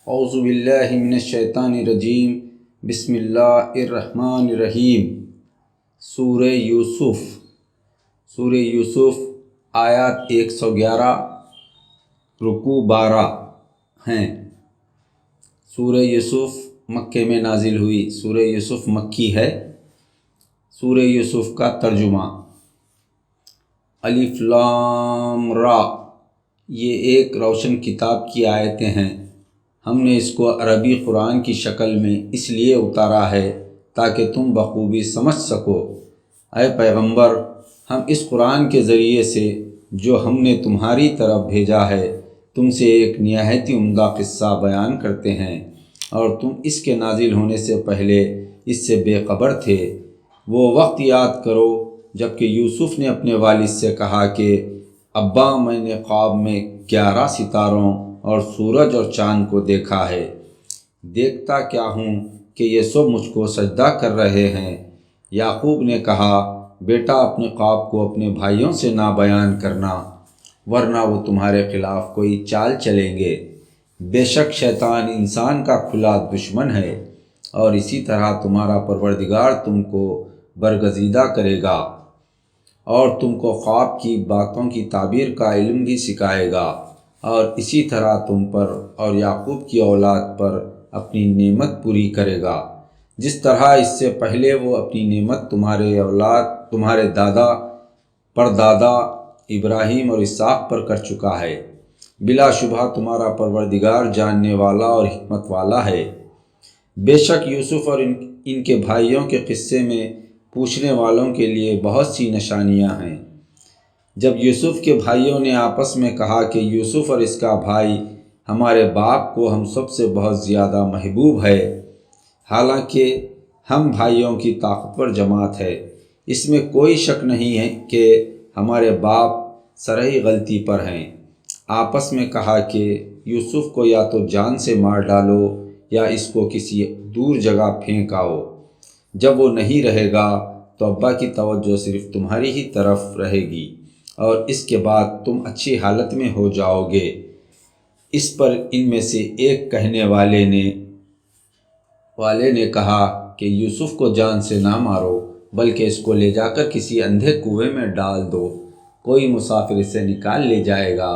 اعوذ باللہ من الشیطان الرجیم بسم اللہ الرحمن الرحیم۔ سورہ یوسف آیات 111 رکوع 12 ہیں۔ سورہ یوسف مکے میں نازل ہوئی۔ سورہ یوسف مکی ہے۔ سورہ یوسف کا ترجمہ: الف لام را، یہ ایک روشن کتاب کی آیتیں ہیں۔ ہم نے اس کو عربی قرآن کی شکل میں اس لیے اتارا ہے تاکہ تم بخوبی سمجھ سکو۔ اے پیغمبر، ہم اس قرآن کے ذریعے سے جو ہم نے تمہاری طرف بھیجا ہے تم سے ایک نہایت عمدہ قصہ بیان کرتے ہیں، اور تم اس کے نازل ہونے سے پہلے اس سے بے خبر تھے۔ وہ وقت یاد کرو جب کہ یوسف نے اپنے والد سے کہا کہ ابا، میں نے خواب میں 11 ستاروں اور سورج اور چاند کو دیکھا ہے۔ دیکھتا کیا ہوں کہ یہ سب مجھ کو سجدہ کر رہے ہیں۔ یعقوب نے کہا، بیٹا، اپنے خواب کو اپنے بھائیوں سے نہ بیان کرنا، ورنہ وہ تمہارے خلاف کوئی چال چلیں گے۔ بے شک شیطان انسان کا کھلا دشمن ہے، اور اسی طرح تمہارا پروردگار تم کو برگزیدہ کرے گا، اور تم کو خواب کی باتوں کی تعبیر کا علم بھی سکھائے گا، اور اسی طرح تم پر اور یعقوب کی اولاد پر اپنی نعمت پوری کرے گا، جس طرح اس سے پہلے وہ اپنی نعمت تمہارے دادا پردادا ابراہیم اور اسحاق پر کر چکا ہے۔ بلا شبہ تمہارا پروردگار جاننے والا اور حکمت والا ہے۔ بے شک یوسف اور ان کے بھائیوں کے قصے میں پوچھنے والوں کے لیے بہت سی نشانیاں ہیں۔ جب یوسف کے بھائیوں نے آپس میں کہا کہ یوسف اور اس کا بھائی ہمارے باپ کو ہم سب سے بہت زیادہ محبوب ہے، حالانکہ ہم بھائیوں کی طاقتور جماعت ہے، اس میں کوئی شک نہیں ہے کہ ہمارے باپ صریح غلطی پر ہیں، آپس میں کہا کہ یوسف کو یا تو جان سے مار ڈالو یا اس کو کسی دور جگہ پھینک آؤ۔ جب وہ نہیں رہے گا تو ابا کی توجہ صرف تمہاری ہی طرف رہے گی، اور اس کے بعد تم اچھی حالت میں ہو جاؤ گے۔ اس پر ان میں سے ایک کہنے والے نے کہا کہ یوسف کو جان سے نہ مارو، بلکہ اس کو لے جا کر کسی اندھے کنویں میں ڈال دو، کوئی مسافر اسے نکال لے جائے گا۔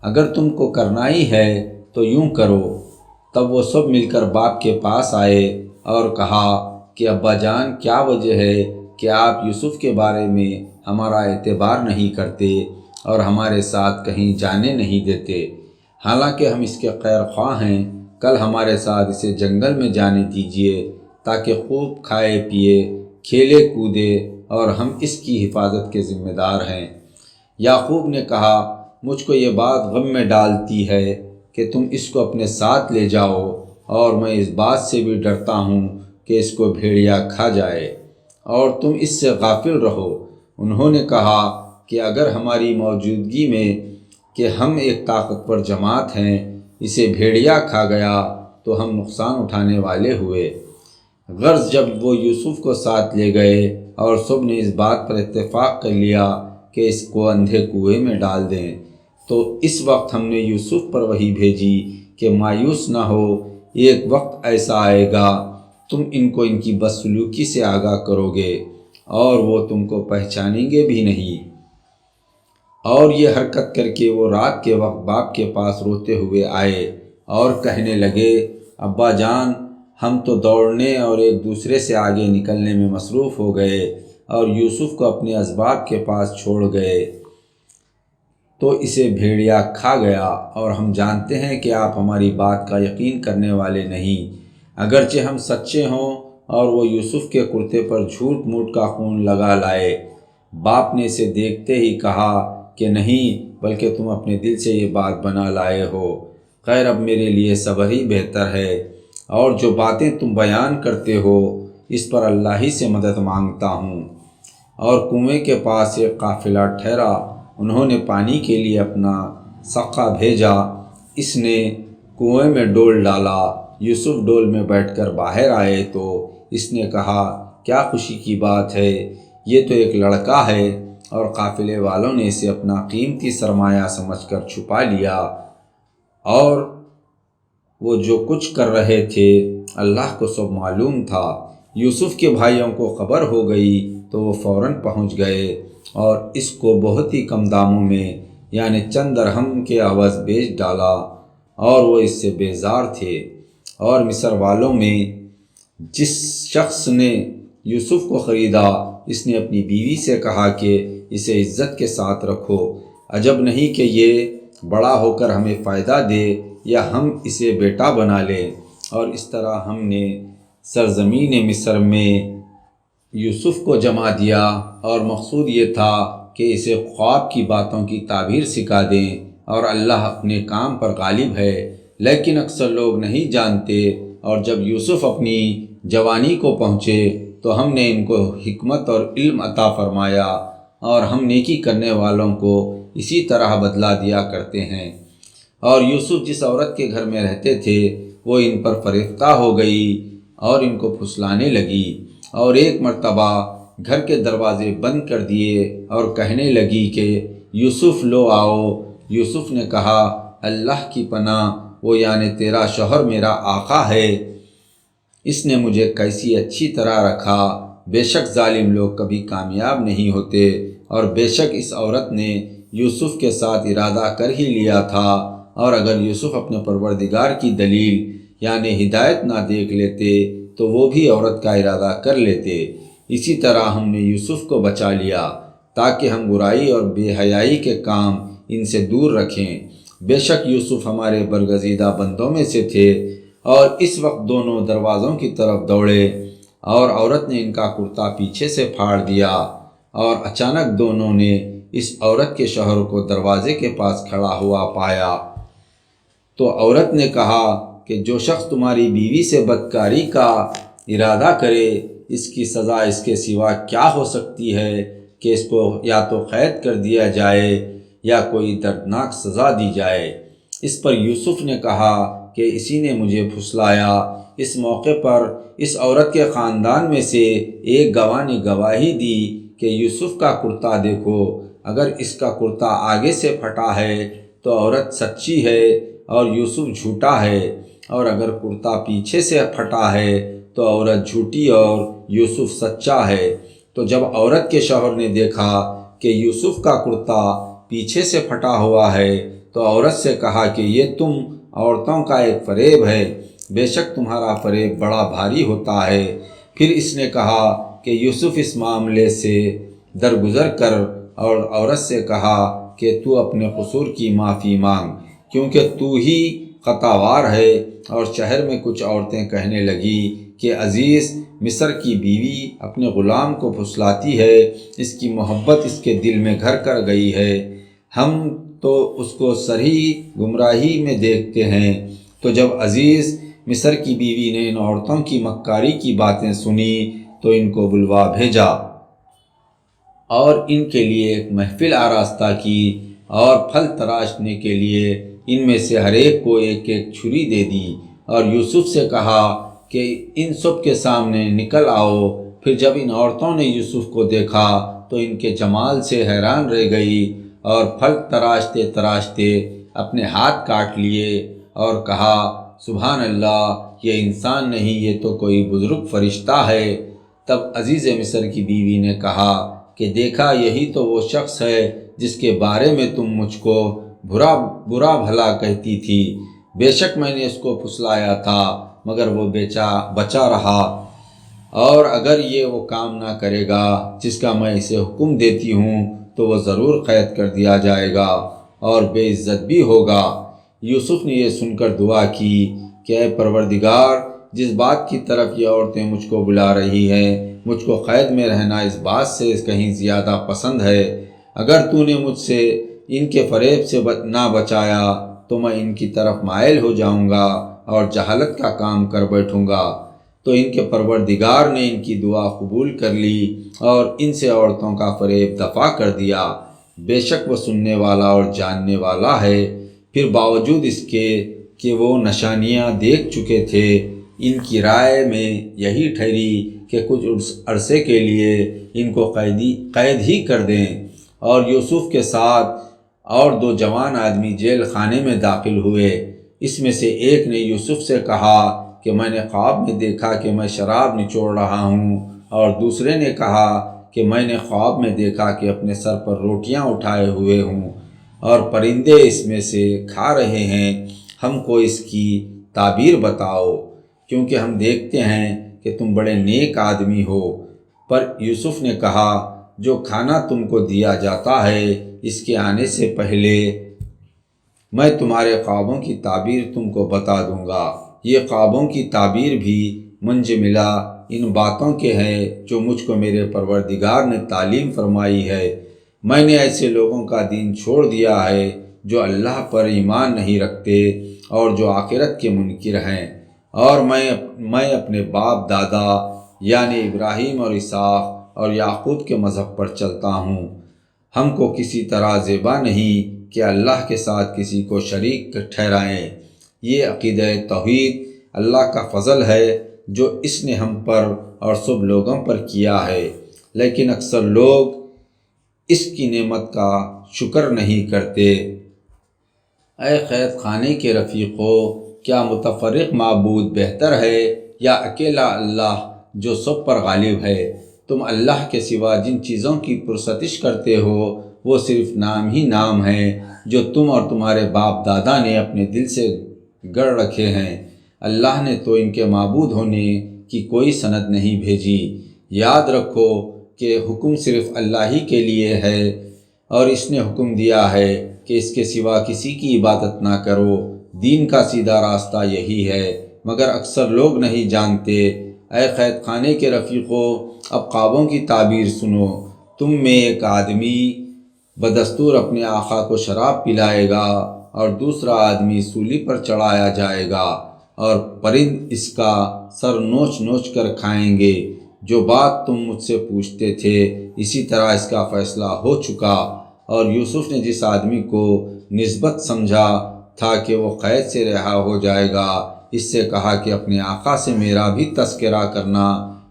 اگر تم کو کرنا ہی ہے تو یوں کرو۔ تب وہ سب مل کر باپ کے پاس آئے اور کہا کہ ابا جان، کیا وجہ ہے کہ آپ یوسف کے بارے میں ہمارا اعتبار نہیں کرتے اور ہمارے ساتھ کہیں جانے نہیں دیتے، حالانکہ ہم اس کے خیر خواہ ہیں۔ کل ہمارے ساتھ اسے جنگل میں جانے دیجیے تاکہ خوب کھائے پیے، کھیلے کودے، اور ہم اس کی حفاظت کے ذمہ دار ہیں۔ یعقوب نے کہا، مجھ کو یہ بات غم میں ڈالتی ہے کہ تم اس کو اپنے ساتھ لے جاؤ، اور میں اس بات سے بھی ڈرتا ہوں کہ اس کو بھیڑیا کھا جائے، اور تم اس سے غافل رہو۔ انہوں نے کہا کہ اگر ہماری موجودگی میں کہ ہم ایک طاقتور جماعت ہیں اسے بھیڑیا کھا گیا تو ہم نقصان اٹھانے والے ہوئے۔ غرض جب وہ یوسف کو ساتھ لے گئے اور سب نے اس بات پر اتفاق کر لیا کہ اس کو اندھے کنویں میں ڈال دیں، تو اس وقت ہم نے یوسف پر وحی بھیجی کہ مایوس نہ ہو، ایک وقت ایسا آئے گا تم ان کو ان کی بدسلوکی سے آگاہ کرو گے، اور وہ تم کو پہچانیں گے بھی نہیں۔ اور یہ حرکت کر کے وہ رات کے وقت باپ کے پاس روتے ہوئے آئے اور کہنے لگے، ابا جان، ہم تو دوڑنے اور ایک دوسرے سے آگے نکلنے میں مصروف ہو گئے اور یوسف کو اپنے اسباب کے پاس چھوڑ گئے تو اسے بھیڑیا کھا گیا، اور ہم جانتے ہیں کہ آپ ہماری بات کا یقین کرنے والے نہیں، اگرچہ ہم سچے ہوں۔ اور وہ یوسف کے کرتے پر جھوٹ موٹ کا خون لگا لائے۔ باپ نے اسے دیکھتے ہی کہا کہ نہیں، بلکہ تم اپنے دل سے یہ بات بنا لائے ہو۔ خیر، اب میرے لیے صبر ہی بہتر ہے، اور جو باتیں تم بیان کرتے ہو اس پر اللہ ہی سے مدد مانگتا ہوں۔ اور کنویں کے پاس ایک قافلہ ٹھہرا، انہوں نے پانی کے لیے اپنا سقا بھیجا، اس نے کنویں میں ڈول ڈالا۔ یوسف ڈول میں بیٹھ کر باہر آئے تو اس نے کہا، کیا خوشی کی بات ہے، یہ تو ایک لڑکا ہے، اور قافلے والوں نے اسے اپنا قیمتی سرمایہ سمجھ کر چھپا لیا، اور وہ جو کچھ کر رہے تھے اللہ کو سب معلوم تھا۔ یوسف کے بھائیوں کو خبر ہو گئی تو وہ فوراً پہنچ گئے اور اس کو بہت ہی کم داموں میں یعنی چند درہم کے عوض بیچ ڈالا، اور وہ اس سے بیزار تھے۔ اور مصر والوں میں جس شخص نے یوسف کو خریدا، اس نے اپنی بیوی سے کہا کہ اسے عزت کے ساتھ رکھو، عجب نہیں کہ یہ بڑا ہو کر ہمیں فائدہ دے یا ہم اسے بیٹا بنا لیں۔ اور اس طرح ہم نے سرزمین مصر میں یوسف کو جما دیا، اور مقصود یہ تھا کہ اسے خواب کی باتوں کی تعبیر سکھا دیں، اور اللہ اپنے کام پر غالب ہے، لیکن اکثر لوگ نہیں جانتے۔ اور جب یوسف اپنی جوانی کو پہنچے تو ہم نے ان کو حکمت اور علم عطا فرمایا، اور ہم نیکی کرنے والوں کو اسی طرح بدلہ دیا کرتے ہیں۔ اور یوسف جس عورت کے گھر میں رہتے تھے وہ ان پر فریفتہ ہو گئی اور ان کو پھسلانے لگی، اور ایک مرتبہ گھر کے دروازے بند کر دیے اور کہنے لگی کہ یوسف لو آؤ۔ یوسف نے کہا اللہ کی پناہ، وہ یعنی تیرا شوہر میرا آقا ہے، اس نے مجھے کیسی اچھی طرح رکھا، بے شک ظالم لوگ کبھی کامیاب نہیں ہوتے، اور بے شک اس عورت نے یوسف کے ساتھ ارادہ کر ہی لیا تھا، اور اگر یوسف اپنے پروردگار کی دلیل یعنی ہدایت نہ دیکھ لیتے تو وہ بھی عورت کا ارادہ کر لیتے۔ اسی طرح ہم نے یوسف کو بچا لیا تاکہ ہم برائی اور بے حیائی کے کام ان سے دور رکھیں۔ بے شک یوسف ہمارے برگزیدہ بندوں میں سے تھے۔ اور اس وقت دونوں دروازوں کی طرف دوڑے، اور عورت نے ان کا کرتا پیچھے سے پھاڑ دیا، اور اچانک دونوں نے اس عورت کے شوہر کو دروازے کے پاس کھڑا ہوا پایا۔ تو عورت نے کہا کہ جو شخص تمہاری بیوی سے بدکاری کا ارادہ کرے، اس کی سزا اس کے سوا کیا ہو سکتی ہے کہ اس کو یا تو قید کر دیا جائے یا کوئی دردناک سزا دی جائے۔ اس پر یوسف نے کہا کہ اسی نے مجھے پھسلایا۔ اس موقع پر اس عورت کے خاندان میں سے ایک گواہ نے گواہی دی کہ یوسف کا کرتا دیکھو، اگر اس کا کرتا آگے سے پھٹا ہے تو عورت سچی ہے اور یوسف جھوٹا ہے، اور اگر کرتا پیچھے سے پھٹا ہے تو عورت جھوٹی اور یوسف سچا ہے۔ تو جب عورت کے شوہر نے دیکھا کہ یوسف کا کرتا پیچھے سے پھٹا ہوا ہے تو عورت سے کہا کہ یہ تم عورتوں کا ایک فریب ہے، بے شک تمہارا فریب بڑا بھاری ہوتا ہے۔ پھر اس نے کہا کہ یوسف اس معاملے سے درگزر کر، اور عورت سے کہا کہ تو اپنے قصور کی معافی مانگ، کیونکہ تو ہی خطاوار ہے۔ اور شہر میں کچھ عورتیں کہنے لگی کہ عزیز مصر کی بیوی اپنے غلام کو پھسلاتی ہے، اس کی محبت اس کے دل میں گھر کر گئی ہے، ہم تو اس کو صریح گمراہی میں دیکھتے ہیں۔ تو جب عزیز مصر کی بیوی نے ان عورتوں کی مکاری کی باتیں سنی تو ان کو بلوا بھیجا، اور ان کے لیے ایک محفل آراستہ کی، اور پھل تراشنے کے لیے ان میں سے ہر ایک کو ایک ایک چھری دے دی، اور یوسف سے کہا کہ ان سب کے سامنے نکل آؤ۔ پھر جب ان عورتوں نے یوسف کو دیکھا تو ان کے جمال سے حیران رہ گئی، اور پھل تراشتے تراشتے اپنے ہاتھ کاٹ لیے، اور کہا سبحان اللہ، یہ انسان نہیں، یہ تو کوئی بزرگ فرشتہ ہے۔ تب عزیز مصر کی بیوی نے کہا کہ دیکھا، یہی تو وہ شخص ہے جس کے بارے میں تم مجھ کو برا بھلا کہتی تھی، بے شک میں نے اس کو پھسلایا تھا مگر وہ بچا رہا، اور اگر یہ وہ کام نہ کرے گا جس کا میں اسے حکم دیتی ہوں تو وہ ضرور قید کر دیا جائے گا اور بے عزت بھی ہوگا۔ یوسف نے یہ سن کر دعا کی کہ اے پروردگار، جس بات کی طرف یہ عورتیں مجھ کو بلا رہی ہیں، مجھ کو قید میں رہنا اس بات سے کہیں زیادہ پسند ہے۔ اگر تو نے مجھ سے ان کے فریب سے نہ بچایا تو میں ان کی طرف مائل ہو جاؤں گا اور جہالت کا کام کر بیٹھوں گا۔ تو ان کے پروردگار نے ان کی دعا قبول کر لی اور ان سے عورتوں کا فریب دفع کر دیا، بے شک وہ سننے والا اور جاننے والا ہے۔ پھر باوجود اس کے کہ وہ نشانیاں دیکھ چکے تھے، ان کی رائے میں یہی ٹھہری کہ کچھ عرصے کے لیے ان کو قید ہی کر دیں، اور یوسف کے ساتھ اور 2 جوان آدمی جیل خانے میں داخل ہوئے۔ اس میں سے ایک نے یوسف سے کہا کہ میں نے خواب میں دیکھا کہ میں شراب نچوڑ رہا ہوں، اور دوسرے نے کہا کہ میں نے خواب میں دیکھا کہ اپنے سر پر روٹیاں اٹھائے ہوئے ہوں اور پرندے اس میں سے کھا رہے ہیں، ہم کو اس کی تعبیر بتاؤ، کیونکہ ہم دیکھتے ہیں کہ تم بڑے نیک آدمی ہو۔ پر یوسف نے کہا، جو کھانا تم کو دیا جاتا ہے اس کے آنے سے پہلے میں تمہارے خوابوں کی تعبیر تم کو بتا دوں گا۔ یہ خوابوں کی تعبیر بھی منجملہ ان باتوں کے ہیں جو مجھ کو میرے پروردگار نے تعلیم فرمائی ہے۔ میں نے ایسے لوگوں کا دین چھوڑ دیا ہے جو اللہ پر ایمان نہیں رکھتے اور جو آخرت کے منکر ہیں، اور میں اپنے باپ دادا یعنی ابراہیم اور اسحاق اور یعقوب کے مذہب پر چلتا ہوں۔ ہم کو کسی طرح زیبا نہیں کہ اللہ کے ساتھ کسی کو شریک ٹھہرائیں۔ یہ عقیدہ توحید اللہ کا فضل ہے جو اس نے ہم پر اور سب لوگوں پر کیا ہے، لیکن اکثر لوگ اس کی نعمت کا شکر نہیں کرتے۔ اے قید خانے کے رفیقو، کیا متفرق معبود بہتر ہے یا اکیلا اللہ جو سب پر غالب ہے؟ تم اللہ کے سوا جن چیزوں کی پرستش کرتے ہو وہ صرف نام ہی نام ہیں جو تم اور تمہارے باپ دادا نے اپنے دل سے گڑ رکھے ہیں۔ اللہ نے تو ان کے معبود ہونے کی کوئی سند نہیں بھیجی۔ یاد رکھو کہ حکم صرف اللہ ہی کے لیے ہے، اور اس نے حکم دیا ہے کہ اس کے سوا کسی کی عبادت نہ کرو۔ دین کا سیدھا راستہ یہی ہے، مگر اکثر لوگ نہیں جانتے۔ اے قید خانے کے رفیقو، اب خوابوں کی تعبیر سنو۔ تم میں ایک آدمی بدستور اپنے آقا کو شراب پلائے گا اور دوسرا آدمی سولی پر چڑھایا جائے گا، اور پرند اس کا سر نوچ نوچ کر کھائیں گے۔ جو بات تم مجھ سے پوچھتے تھے اسی طرح اس کا فیصلہ ہو چکا۔ اور یوسف نے جس آدمی کو نسبت سمجھا تھا کہ وہ قید سے رہا ہو جائے گا، اس سے کہا کہ اپنے آقا سے میرا بھی تذکرہ کرنا،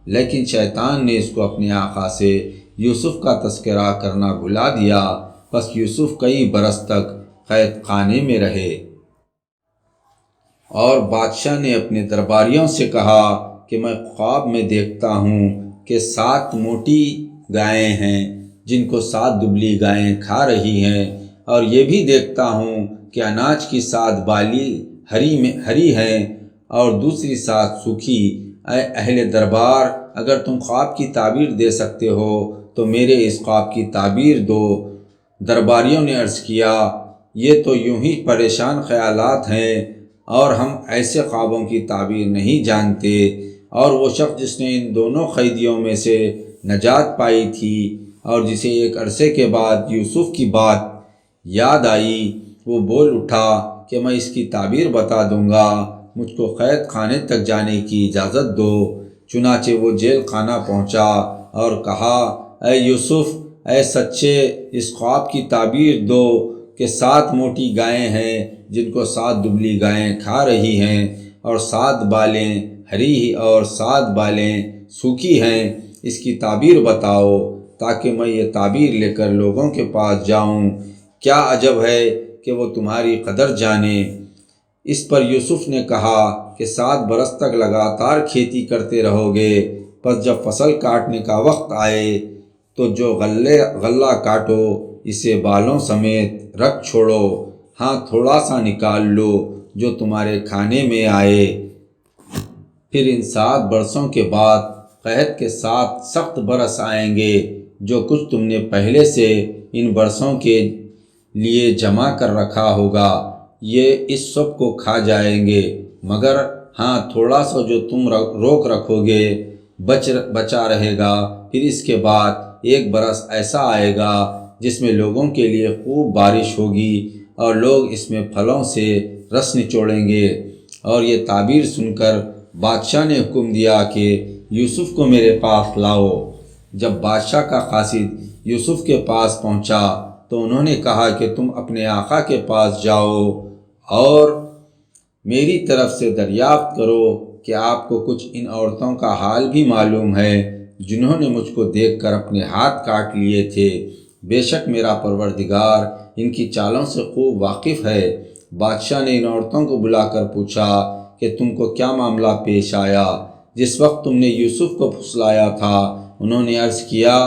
لیکن شیطان نے اس کو اپنے آقا سے یوسف کا تذکرہ کرنا بھلا دیا۔ پس یوسف کئی برس تک قید خانے میں رہے۔ اور بادشاہ نے اپنے درباریوں سے کہا کہ میں خواب میں دیکھتا ہوں کہ 7 موٹی گائیں ہیں جن کو 7 دبلی گائیں کھا رہی ہیں، اور یہ بھی دیکھتا ہوں کہ اناج کی 7 بالی ہری ہیں اور دوسری 7 سوکھی۔ اے اہل دربار، اگر تم خواب کی تعبیر دے سکتے ہو تو میرے اس خواب کی تعبیر دو۔ درباریوں نے عرض کیا، یہ تو یوں ہی پریشان خیالات ہیں اور ہم ایسے خوابوں کی تعبیر نہیں جانتے۔ اور وہ شخص جس نے ان دونوں قیدیوں میں سے نجات پائی تھی اور جسے ایک عرصے کے بعد یوسف کی بات یاد آئی، وہ بول اٹھا کہ میں اس کی تعبیر بتا دوں گا، مجھ کو قید خانے تک جانے کی اجازت دو۔ چنانچہ وہ جیل خانہ پہنچا اور کہا، اے یوسف، اے سچے، اس خواب کی تعبیر دو کہ 7 موٹی گائیں ہیں جن کو 7 دبلی گائیں کھا رہی ہیں، اور 7 بالیں ہری اور 7 بالیں سوکھی ہیں۔ اس کی تعبیر بتاؤ تاکہ میں یہ تعبیر لے کر لوگوں کے پاس جاؤں۔ کیا عجب ہے کہ وہ تمہاری قدر جانے۔ اس پر یوسف نے کہا کہ 7 برس تک لگاتار کھیتی کرتے رہو گے، پس جب فصل کاٹنے کا وقت آئے تو جو غلہ کاٹو اسے بالوں سمیت رکھ چھوڑو، ہاں تھوڑا سا نکال لو جو تمہارے کھانے میں آئے۔ پھر ان 7 برسوں کے بعد قحط کے 7 سخت برس آئیں گے، جو کچھ تم نے پہلے سے ان برسوں کے لیے جمع کر رکھا ہوگا یہ اس سب کو کھا جائیں گے، مگر ہاں تھوڑا سا جو تم روک رکھو گے بچا رہے گا۔ پھر اس کے بعد ایک برس ایسا آئے گا جس میں لوگوں کے لیے خوب بارش ہوگی اور لوگ اس میں پھلوں سے رس نچوڑیں گے۔ اور یہ تعبیر سن کر بادشاہ نے حکم دیا کہ یوسف کو میرے پاس لاؤ۔ جب بادشاہ کا قاصد یوسف کے پاس پہنچا تو انہوں نے کہا کہ تم اپنے آقا کے پاس جاؤ اور میری طرف سے دریافت کرو کہ آپ کو کچھ ان عورتوں کا حال بھی معلوم ہے جنہوں نے مجھ کو دیکھ کر اپنے ہاتھ کاٹ لیے تھے۔ بے شک میرا پروردگار ان کی چالوں سے خوب واقف ہے۔ بادشاہ نے ان عورتوں کو بلا کر پوچھا کہ تم کو کیا معاملہ پیش آیا جس وقت تم نے یوسف کو پھسلایا تھا؟ انہوں نے عرض کیا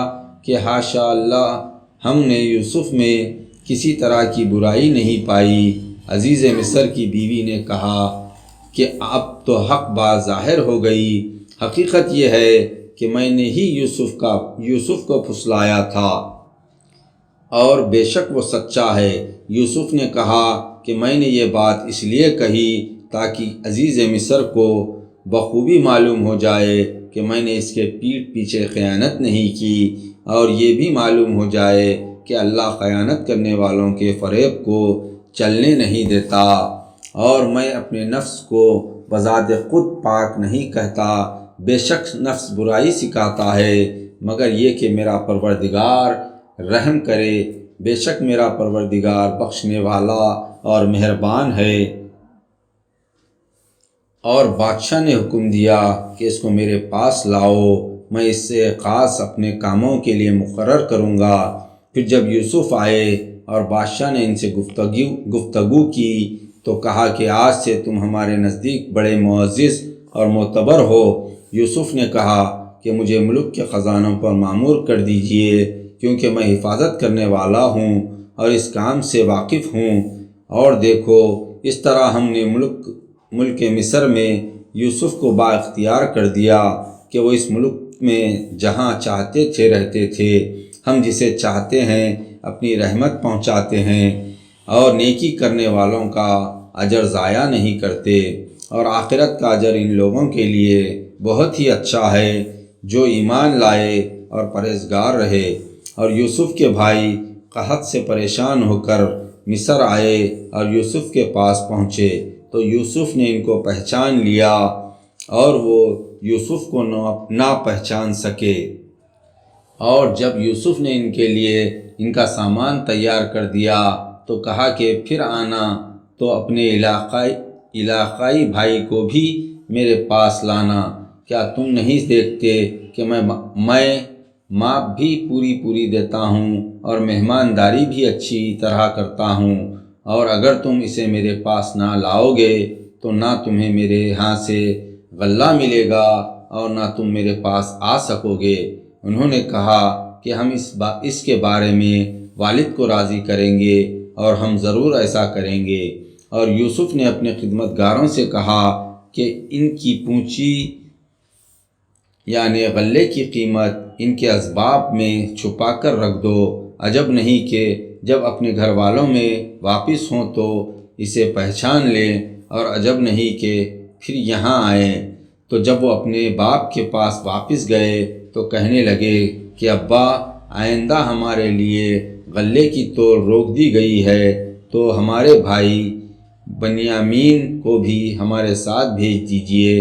کہ حاشا اللہ، ہم نے یوسف میں کسی طرح کی برائی نہیں پائی۔ عزیز مصر کی بیوی نے کہا کہ اب تو حق بات ظاہر ہو گئی، حقیقت یہ ہے کہ میں نے ہی یوسف کو پھسلایا تھا اور بے شک وہ سچا ہے۔ یوسف نے کہا کہ میں نے یہ بات اس لیے کہی تاکہ عزیز مصر کو بخوبی معلوم ہو جائے کہ میں نے اس کے پیٹھ پیچھے خیانت نہیں کی، اور یہ بھی معلوم ہو جائے کہ اللہ خیانت کرنے والوں کے فریب کو چلنے نہیں دیتا، اور میں اپنے نفس کو بذات خود پاک نہیں کہتا، بے شک نفس برائی سکھاتا ہے، مگر یہ کہ میرا پروردگار رحم کرے، بے شک میرا پروردگار بخشنے والا اور مہربان ہے۔ اور بادشاہ نے حکم دیا کہ اس کو میرے پاس لاؤ، میں اس سے خاص اپنے کاموں کے لیے مقرر کروں گا۔ پھر جب یوسف آئے اور بادشاہ نے ان سے گفتگو کی تو کہا کہ آج سے تم ہمارے نزدیک بڑے معزز اور معتبر ہو۔ یوسف نے کہا کہ مجھے ملک کے خزانوں پر مامور کر دیجئے، کیونکہ میں حفاظت کرنے والا ہوں اور اس کام سے واقف ہوں۔ اور دیکھو، اس طرح ہم نے ملک مصر میں یوسف کو بااختیار کر دیا کہ وہ اس ملک میں جہاں چاہتے تھے رہتے تھے۔ ہم جسے چاہتے ہیں اپنی رحمت پہنچاتے ہیں، اور نیکی کرنے والوں کا اجر ضائع نہیں کرتے، اور آخرت کا اجر ان لوگوں کے لیے بہت ہی اچھا ہے جو ایمان لائے اور پرہیزگار رہے۔ اور یوسف کے بھائی قحط سے پریشان ہو کر مصر آئے اور یوسف کے پاس پہنچے تو یوسف نے ان کو پہچان لیا اور وہ یوسف کو نہ پہچان سکے۔ اور جب یوسف نے ان کے لیے ان کا سامان تیار کر دیا تو کہا کہ پھر آنا تو اپنے علاقائی بھائی کو بھی میرے پاس لانا، کیا تم نہیں دیکھتے کہ میں ماپ بھی پوری دیتا ہوں اور مہمانداری بھی اچھی طرح کرتا ہوں، اور اگر تم اسے میرے پاس نہ لاؤ گے تو نہ تمہیں میرے ہاں سے غلہ ملے گا اور نہ تم میرے پاس آ سکو گے۔ انہوں نے کہا کہ ہم اس کے بارے میں والد کو راضی کریں گے اور ہم ضرور ایسا کریں گے۔ اور یوسف نے اپنے خدمتگاروں سے کہا کہ ان کی پونجی یعنی غلے کی قیمت ان کے اسباب میں چھپا کر رکھ دو، عجب نہیں کہ جب اپنے گھر والوں میں واپس ہوں تو اسے پہچان لیں، اور عجب نہیں کہ پھر یہاں آئیں۔ تو جب وہ اپنے باپ کے پاس واپس گئے تو کہنے لگے کہ ابا، آئندہ ہمارے لیے غلے کی توڑ روک دی گئی ہے، تو ہمارے بھائی بنیامین کو بھی ہمارے ساتھ بھیج دیجئے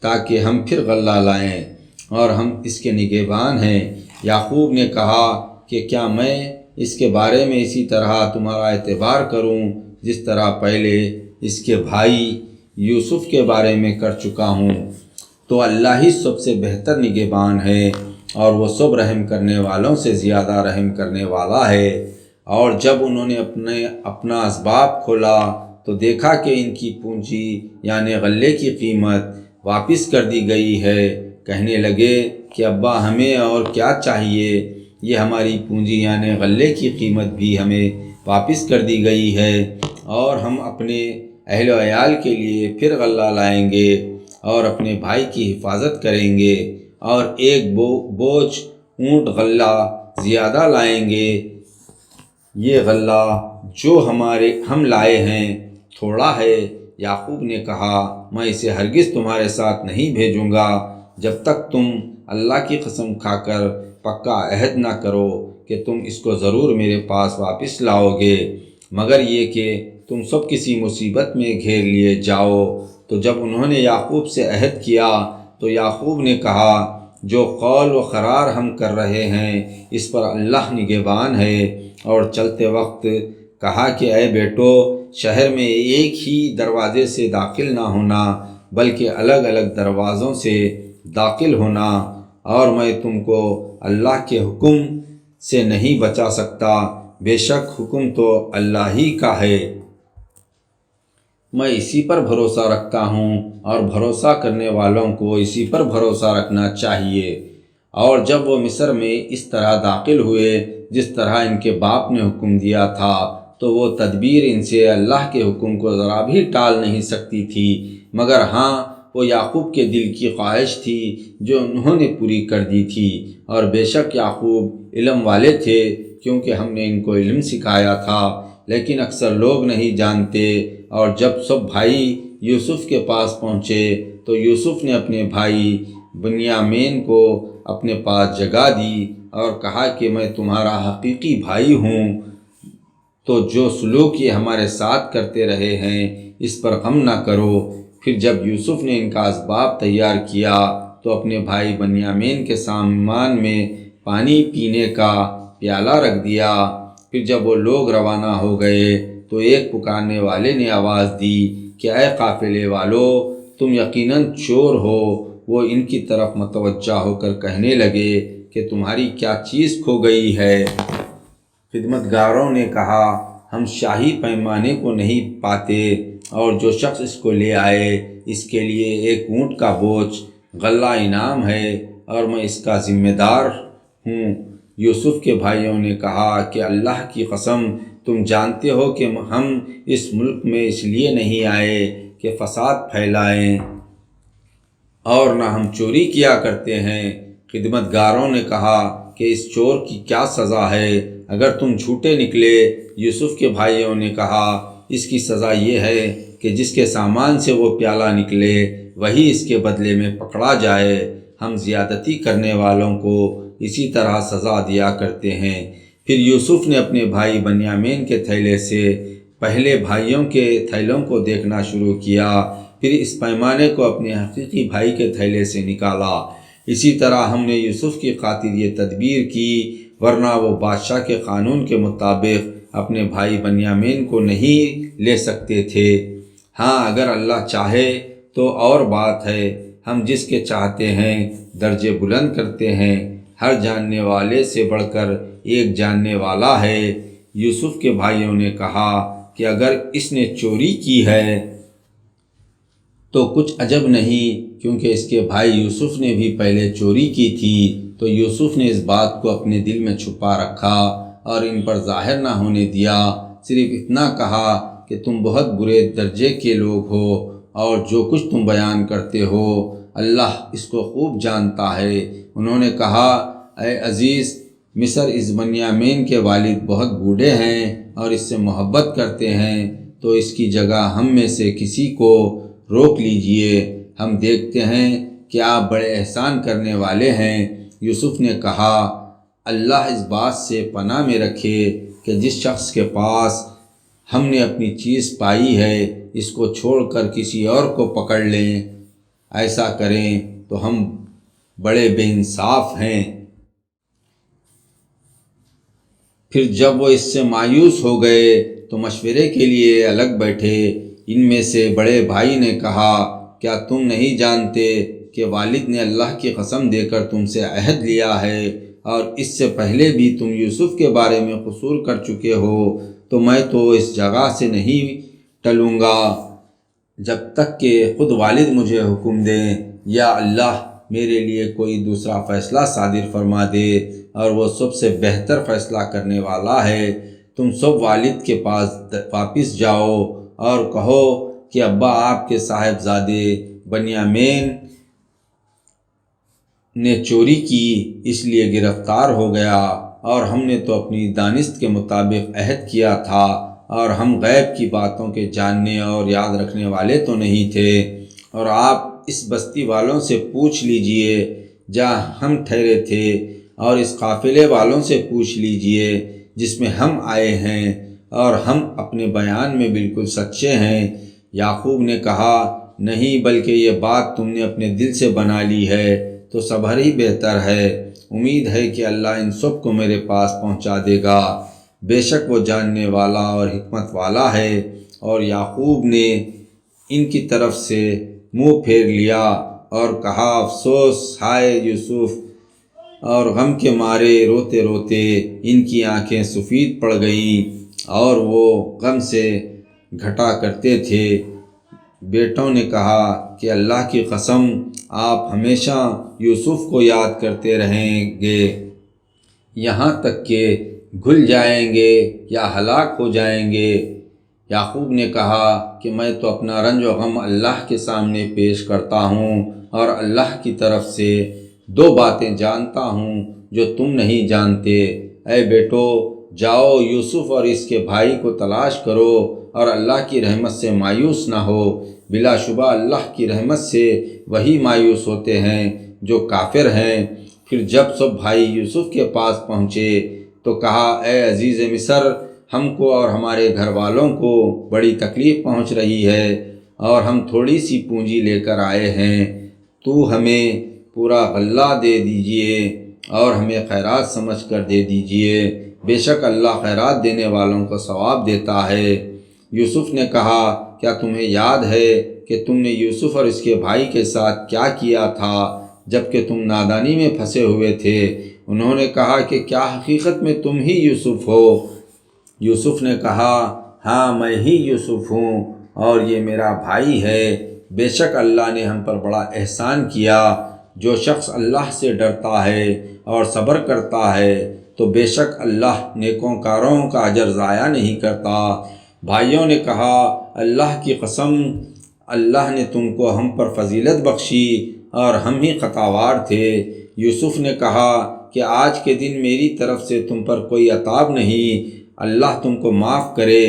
تاکہ ہم پھر غلہ لائیں، اور ہم اس کے نگہبان ہیں۔ یعقوب نے کہا کہ کیا میں اس کے بارے میں اسی طرح تمہارا اعتبار کروں جس طرح پہلے اس کے بھائی یوسف کے بارے میں کر چکا ہوں؟ تو اللہ ہی سب سے بہتر نگہبان ہے، اور وہ سب رحم کرنے والوں سے زیادہ رحم کرنے والا ہے۔ اور جب انہوں نے اپنا اسباب کھولا تو دیکھا کہ ان کی پونجی یعنی غلے کی قیمت واپس کر دی گئی ہے۔ کہنے لگے کہ ابا، ہمیں اور کیا چاہیے، یہ ہماری پونجی یعنی غلے کی قیمت بھی ہمیں واپس کر دی گئی ہے، اور ہم اپنے اہل و عیال کے لیے پھر غلہ لائیں گے اور اپنے بھائی کی حفاظت کریں گے، اور ایک بوجھ اونٹ غلہ زیادہ لائیں گے۔ یہ غلہ جو ہم لائے ہیں تھوڑا ہے۔ یعقوب نے کہا، میں اسے ہرگز تمہارے ساتھ نہیں بھیجوں گا جب تک تم اللہ کی قسم کھا کر پکا عہد نہ کرو کہ تم اس کو ضرور میرے پاس واپس لاؤ گے، مگر یہ کہ تم سب کسی مصیبت میں گھیر لیے جاؤ۔ تو جب انہوں نے یعقوب سے عہد کیا تو یعقوب نے کہا، جو قول و قرار ہم کر رہے ہیں اس پر اللہ نگہبان ہے۔ اور چلتے وقت کہا کہ اے بیٹو، شہر میں ایک ہی دروازے سے داخل نہ ہونا بلکہ الگ الگ دروازوں سے داخل ہونا، اور میں تم کو اللہ کے حکم سے نہیں بچا سکتا، بے شک حکم تو اللہ ہی کا ہے۔ میں اسی پر بھروسہ رکھتا ہوں اور بھروسہ کرنے والوں کو اسی پر بھروسہ رکھنا چاہیے۔ اور جب وہ مصر میں اس طرح داخل ہوئے جس طرح ان کے باپ نے حکم دیا تھا، تو وہ تدبیر ان سے اللہ کے حکم کو ذرا بھی ٹال نہیں سکتی تھی، مگر ہاں وہ یعقوب کے دل کی خواہش تھی جو انہوں نے پوری کر دی تھی۔ اور بے شک یعقوب علم والے تھے، کیونکہ ہم نے ان کو علم سکھایا تھا، لیکن اکثر لوگ نہیں جانتے۔ اور جب سب بھائی یوسف کے پاس پہنچے تو یوسف نے اپنے بھائی بنیامین کو اپنے پاس جگہ دی اور کہا کہ میں تمہارا حقیقی بھائی ہوں، تو جو سلوک یہ ہمارے ساتھ کرتے رہے ہیں اس پر غم نہ کرو۔ پھر جب یوسف نے ان کا اسباب تیار کیا تو اپنے بھائی بنیامین کے سامان میں پانی پینے کا پیالہ رکھ دیا۔ پھر جب وہ لوگ روانہ ہو گئے تو ایک پکارنے والے نے آواز دی کہ اے قافلے والو، تم یقیناً چور ہو۔ وہ ان کی طرف متوجہ ہو کر کہنے لگے کہ تمہاری کیا چیز کھو گئی ہے؟ خدمتگاروں نے کہا، ہم شاہی پیمانے کو نہیں پاتے، اور جو شخص اس کو لے آئے اس کے لیے ایک اونٹ کا بوجھ غلہ انعام ہے، اور میں اس کا ذمہ دار ہوں۔ یوسف کے بھائیوں نے کہا کہ اللہ کی قسم، تم جانتے ہو کہ ہم اس ملک میں اس لیے نہیں آئے کہ فساد پھیلائیں، اور نہ ہم چوری کیا کرتے ہیں۔ خدمتگاروں نے کہا کہ اس چور کی کیا سزا ہے اگر تم جھوٹے نکلے؟ یوسف کے بھائیوں نے کہا، اس کی سزا یہ ہے کہ جس کے سامان سے وہ پیالہ نکلے وہی اس کے بدلے میں پکڑا جائے۔ ہم زیادتی کرنے والوں کو اسی طرح سزا دیا کرتے ہیں۔ پھر یوسف نے اپنے بھائی بنیامین کے تھیلے سے پہلے بھائیوں کے تھیلوں کو دیکھنا شروع کیا، پھر اس پیمانے کو اپنے حقیقی بھائی کے تھیلے سے نکالا۔ اسی طرح ہم نے یوسف کی خاطر یہ تدبیر کی، ورنہ وہ بادشاہ کے قانون کے مطابق اپنے بھائی بنیامین کو نہیں لے سکتے تھے۔ ہاں اگر اللہ چاہے تو اور بات ہے، ہم جس کے چاہتے ہیں درجے بلند کرتے ہیں، ہر جاننے والے سے بڑھ کر ایک جاننے والا ہے۔ یوسف کے بھائیوں نے کہا کہ اگر اس نے چوری کی ہے تو کچھ عجب نہیں، کیونکہ اس کے بھائی یوسف نے بھی پہلے چوری کی تھی۔ تو یوسف نے اس بات کو اپنے دل میں چھپا رکھا اور ان پر ظاہر نہ ہونے دیا، صرف اتنا کہا کہ تم بہت برے درجے کے لوگ ہو، اور جو کچھ تم بیان کرتے ہو اللہ اس کو خوب جانتا ہے۔ انہوں نے کہا، اے عزیز، مصر اس بنیامین کے والد بہت بوڑھے ہیں اور اس سے محبت کرتے ہیں، تو اس کی جگہ ہم میں سے کسی کو روک لیجئے، ہم دیکھتے ہیں کہ آپ بڑے احسان کرنے والے ہیں۔ یوسف نے کہا، اللہ اس بات سے پناہ میں رکھے کہ جس شخص کے پاس ہم نے اپنی چیز پائی ہے اس کو چھوڑ کر کسی اور کو پکڑ لیں، ایسا کریں تو ہم بڑے بے انصاف ہیں۔ پھر جب وہ اس سے مایوس ہو گئے تو مشورے کے لیے الگ بیٹھے۔ ان میں سے بڑے بھائی نے کہا، کیا تم نہیں جانتے کہ والد نے اللہ کی قسم دے کر تم سے عہد لیا ہے، اور اس سے پہلے بھی تم یوسف کے بارے میں قصور کر چکے ہو، تو میں تو اس جگہ سے نہیں ٹلوں گا جب تک کہ خود والد مجھے حکم دیں، یا اللہ میرے لیے کوئی دوسرا فیصلہ صادر فرما دے، اور وہ سب سے بہتر فیصلہ کرنے والا ہے۔ تم سب والد کے پاس واپس جاؤ اور کہو کہ ابا آپ کے صاحبزادے بنیامین نے چوری کی، اس لیے گرفتار ہو گیا، اور ہم نے تو اپنی دانست کے مطابق عہد کیا تھا، اور ہم غیب کی باتوں کے جاننے اور یاد رکھنے والے تو نہیں تھے۔ اور آپ اس بستی والوں سے پوچھ لیجئے جہاں ہم ٹھہرے تھے، اور اس قافلے والوں سے پوچھ لیجئے جس میں ہم آئے ہیں، اور ہم اپنے بیان میں بالکل سچے ہیں۔ یعقوب نے کہا، نہیں، بلکہ یہ بات تم نے اپنے دل سے بنا لی ہے تو صبر ہی بہتر ہے۔ امید ہے کہ اللہ ان سب کو میرے پاس پہنچا دے گا، بے شک وہ جاننے والا اور حکمت والا ہے۔ اور یعقوب نے ان کی طرف سے منہ پھیر لیا اور کہا، افسوس، ہائے یوسف! اور غم کے مارے روتے روتے ان کی آنکھیں سفید پڑ گئیں، اور وہ غم سے گھٹا کرتے تھے۔ بیٹوں نے کہا کہ اللہ کی قسم آپ ہمیشہ یوسف کو یاد کرتے رہیں گے یہاں تک کہ گھل جائیں گے یا ہلاک ہو جائیں گے۔ یعقوب نے کہا کہ میں تو اپنا رنج و غم اللہ کے سامنے پیش کرتا ہوں اور اللہ کی طرف سے 2 باتیں جانتا ہوں جو تم نہیں جانتے۔ اے بیٹو، جاؤ یوسف اور اس کے بھائی کو تلاش کرو اور اللہ کی رحمت سے مایوس نہ ہو۔ بلا شبہ اللہ کی رحمت سے وہی مایوس ہوتے ہیں جو کافر ہیں۔ پھر جب سب بھائی یوسف کے پاس پہنچے تو کہا، اے عزیز مصر، ہم کو اور ہمارے گھر والوں کو بڑی تکلیف پہنچ رہی ہے اور ہم تھوڑی سی پونجی لے کر آئے ہیں۔ تو ہمیں پورا غلہ دے دیجئے اور ہمیں خیرات سمجھ کر دے دیجئے، بے شک اللہ خیرات دینے والوں کو ثواب دیتا ہے۔ یوسف نے کہا، کیا تمہیں یاد ہے کہ تم نے یوسف اور اس کے بھائی کے ساتھ کیا کیا تھا جب کہ تم نادانی میں پھنسے ہوئے تھے؟ انہوں نے کہا کہ کیا حقیقت میں تم ہی یوسف ہو؟ یوسف نے کہا، ہاں میں ہی یوسف ہوں اور یہ میرا بھائی ہے۔ بے شک اللہ نے ہم پر بڑا احسان کیا۔ جو شخص اللہ سے ڈرتا ہے اور صبر کرتا ہے تو بے شک اللہ نیکوکاروں کا اجر ضائع نہیں کرتا۔ بھائیوں نے کہا، اللہ کی قسم، اللہ نے تم کو ہم پر فضیلت بخشی اور ہم ہی خطاوار تھے۔ یوسف نے کہا کہ آج کے دن میری طرف سے تم پر کوئی عتاب نہیں، اللہ تم کو معاف کرے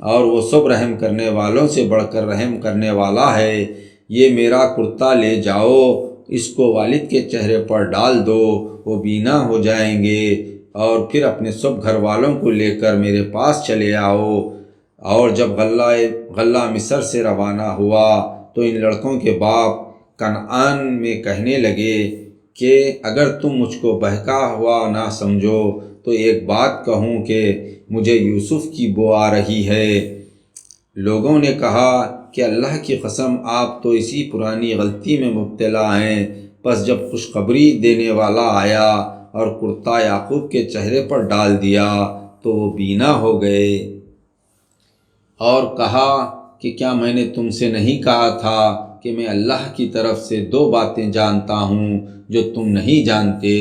اور وہ سب رحم کرنے والوں سے بڑھ کر رحم کرنے والا ہے۔ یہ میرا کرتا لے جاؤ، اس کو والد کے چہرے پر ڈال دو، وہ بینا ہو جائیں گے، اور پھر اپنے سب گھر والوں کو لے کر میرے پاس چلے آؤ۔ اور جب غلہ مصر سے روانہ ہوا تو ان لڑکوں کے باپ کنعان میں کہنے لگے کہ اگر تم مجھ کو بہکا ہوا نہ سمجھو تو ایک بات کہوں کہ مجھے یوسف کی بو آ رہی ہے۔ لوگوں نے کہا کہ اللہ کی قسم آپ تو اسی پرانی غلطی میں مبتلا ہیں۔ پس جب خوشخبری دینے والا آیا اور کرتا یعقوب کے چہرے پر ڈال دیا تو وہ بینا ہو گئے اور کہا کہ کیا میں نے تم سے نہیں کہا تھا کہ میں اللہ کی طرف سے 2 باتیں جانتا ہوں جو تم نہیں جانتے؟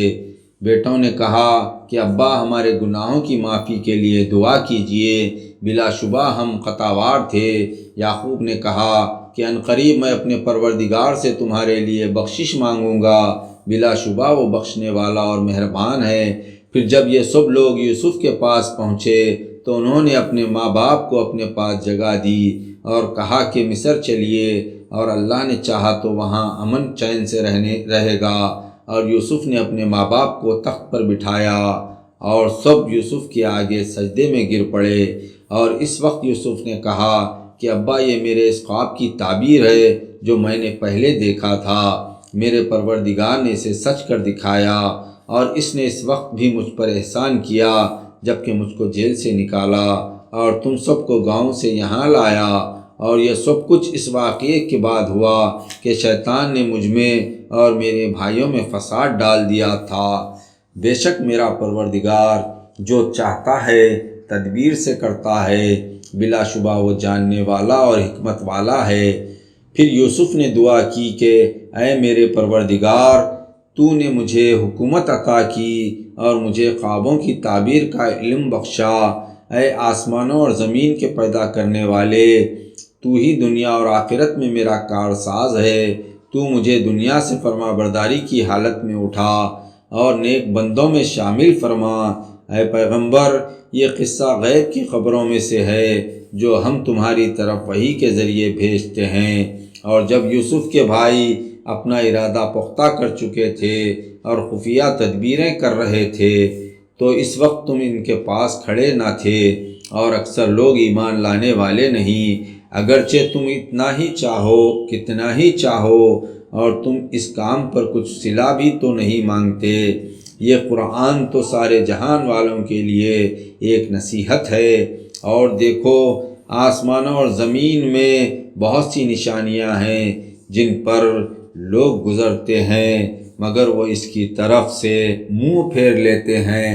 بیٹوں نے کہا کہ ابا ہمارے گناہوں کی معافی کے لیے دعا کیجئے، بلا شبہ ہم خطاوار تھے۔ یعقوب نے کہا کہ عنقریب میں اپنے پروردگار سے تمہارے لیے بخشش مانگوں گا، بلا شبہ وہ بخشنے والا اور مہربان ہے۔ پھر جب یہ سب لوگ یوسف کے پاس پہنچے تو انہوں نے اپنے ماں باپ کو اپنے پاس جگہ دی اور کہا کہ مصر چلیے، اور اللہ نے چاہا تو وہاں امن چین سے رہے گا۔ اور یوسف نے اپنے ماں باپ کو تخت پر بٹھایا اور سب یوسف کے آگے سجدے میں گر پڑے۔ اور اس وقت یوسف نے کہا کہ ابا یہ میرے اس خواب کی تعبیر ہے جو میں نے پہلے دیکھا تھا، میرے پروردگار نے اسے سچ کر دکھایا اور اس نے اس وقت بھی مجھ پر احسان کیا جب کہ مجھ کو جیل سے نکالا اور تم سب کو گاؤں سے یہاں لایا۔ اور یہ سب کچھ اس واقعے کے بعد ہوا کہ شیطان نے مجھ میں اور میرے بھائیوں میں فساد ڈال دیا تھا۔ بے شک میرا پروردگار جو چاہتا ہے تدبیر سے کرتا ہے، بلا شبہ وہ جاننے والا اور حکمت والا ہے۔ پھر یوسف نے دعا کی کہ اے میرے پروردگار، تو نے مجھے حکومت عطا کی اور مجھے خوابوں کی تعبیر کا علم بخشا۔ اے آسمانوں اور زمین کے پیدا کرنے والے، تو ہی دنیا اور آخرت میں میرا کارساز ہے۔ تو مجھے دنیا سے فرما برداری کی حالت میں اٹھا اور نیک بندوں میں شامل فرما۔ اے پیغمبر، یہ قصہ غیب کی خبروں میں سے ہے جو ہم تمہاری طرف وحی کے ذریعے بھیجتے ہیں۔ اور جب یوسف کے بھائی اپنا ارادہ پختہ کر چکے تھے اور خفیہ تدبیریں کر رہے تھے تو اس وقت تم ان کے پاس کھڑے نہ تھے اور اکثر لوگ ایمان لانے والے نہیں، اگرچہ تم کتنا ہی چاہو اور تم اس کام پر کچھ صلہ بھی تو نہیں مانگتے۔ یہ قرآن تو سارے جہان والوں کے لیے ایک نصیحت ہے۔ اور دیکھو، آسمانوں اور زمین میں بہت سی نشانیاں ہیں جن پر لوگ گزرتے ہیں مگر وہ اس کی طرف سے منہ پھیر لیتے ہیں،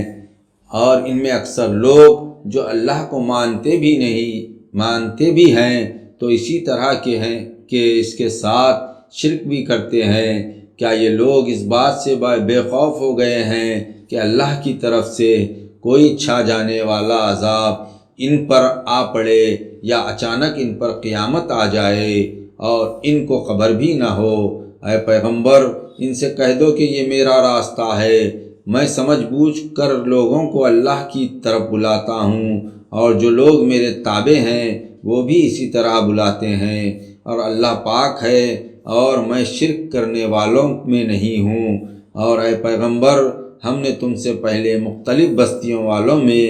اور ان میں اکثر لوگ جو اللہ کو مانتے بھی ہیں تو اسی طرح کے ہیں کہ اس کے ساتھ شرک بھی کرتے ہیں، کیا یہ لوگ اس بات سے بے خوف ہو گئے ہیں کہ اللہ کی طرف سے کوئی چھا جانے والا عذاب ان پر آ پڑے یا اچانک ان پر قیامت آ جائے اور ان کو خبر بھی نہ ہو؟ اے پیغمبر، ان سے کہہ دو کہ یہ میرا راستہ ہے، میں سمجھ بوجھ کر لوگوں کو اللہ کی طرف بلاتا ہوں، اور جو لوگ میرے تابع ہیں وہ بھی اسی طرح بلاتے ہیں، اور اللہ پاک ہے اور میں شرک کرنے والوں میں نہیں ہوں۔ اور اے پیغمبر، ہم نے تم سے پہلے مختلف بستیوں والوں میں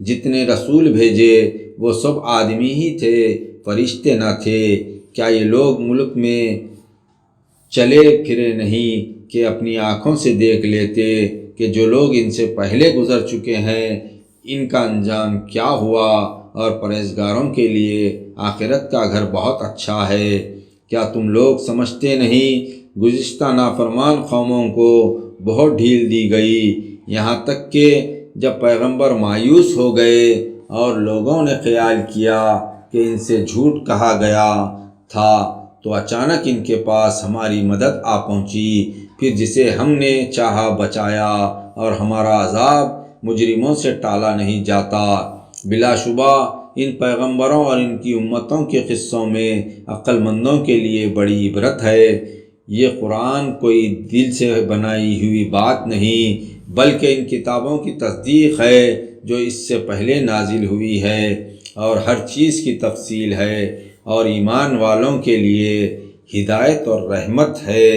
جتنے رسول بھیجے وہ سب آدمی ہی تھے، فرشتے نہ تھے۔ کیا یہ لوگ ملک میں چلے پھرے نہیں کہ اپنی آنکھوں سے دیکھ لیتے کہ جو لوگ ان سے پہلے گزر چکے ہیں ان کا انجام کیا ہوا، اور پرہیزگاروں کے لیے آخرت کا گھر بہت اچھا ہے۔ کیا تم لوگ سمجھتے نہیں گزشتہ نافرمان قوموں کو بہت ڈھیل دی گئی، یہاں تک کہ جب پیغمبر مایوس ہو گئے اور لوگوں نے خیال کیا کہ ان سے جھوٹ کہا گیا تھا تو اچانک ان کے پاس ہماری مدد آ پہنچی، پھر جسے ہم نے چاہا بچایا، اور ہمارا عذاب مجرموں سے ٹالا نہیں جاتا۔ بلا شبہ ان پیغمبروں اور ان کی امتوں کے قصوں میں عقل مندوں کے لیے بڑی عبرت ہے۔ یہ قرآن کوئی دل سے بنائی ہوئی بات نہیں، بلکہ ان کتابوں کی تصدیق ہے جو اس سے پہلے نازل ہوئی ہے، اور ہر چیز کی تفصیل ہے، اور ایمان والوں کے لیے ہدایت اور رحمت ہے۔